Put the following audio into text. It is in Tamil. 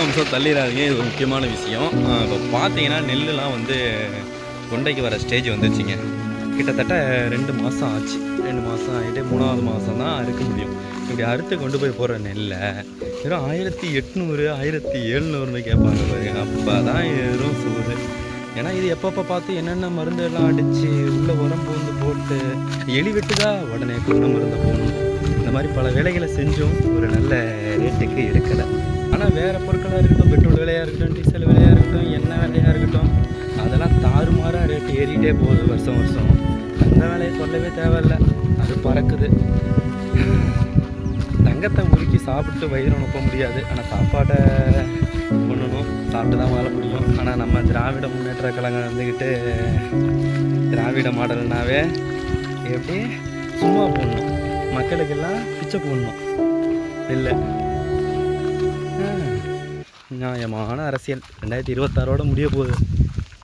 நிமிஷம் தள்ளிடாதீங்க, இது ஒரு முக்கியமான விஷயம். இப்போ பார்த்தீங்கன்னா நெல்லுலாம் வந்து கொண்டைக்கு வர ஸ்டேஜ் வந்துச்சுங்க. கிட்டத்தட்ட 2 மாதம் ஆச்சு. 2 மாதம் ஆகிட்டு 3வது மாதம் தான் அறுக்க முடியும். இப்படி அறுத்து கொண்டு போய் போடுற நெல்லை வெறும் 1800 1700ன்னு கேட்பாங்க பாருங்க. அப்போ தான் வெறும் சூடு. ஏன்னா இது எப்பப்போ பார்த்து என்னென்ன மருந்து எல்லாம் அடித்து உள்ளே உரம் பூந்து போட்டு எலி வெட்டுதா உடனே கொண்டு மருந்து போடணும். இந்த மாதிரி பல வேலைகளை செஞ்சும் ஒரு நல்ல ரேட்டுக்கு எடுக்கலை. ஆனால் வேறு பொருட்களாக இருக்கட்டும், பெட்ரோல் விலையாக இருக்கட்டும், டீசல் விலையாக இருக்கட்டும், எண்ணெய் விலையாக இருக்கட்டும், அதெல்லாம் தாறுமாறாக ரேட்டு ஏறிட்டே போகுது வருஷம் வருஷம். அந்த வேலையை சொல்லவே தேவையில்லை, அது பறக்குது. தங்கத்தை உருக்கி சாப்பிட்டு வயிறு நொப்ப முடியாது, ஆனால் சாப்பாட்டை பண்ணணும், சாப்பிட்டு தான் வாழ முடியும். ஆனால் நம்ம திராவிட முன்னேற்ற கழகம் வந்துக்கிட்டு திராவிட மாடல்னாவே எப்படி சும்மா போடணும், மக்களுக்கெல்லாம் பிச்சை போடணும் இல்லை. நியாயமான அரசியல் 2026 முடிய போகுது.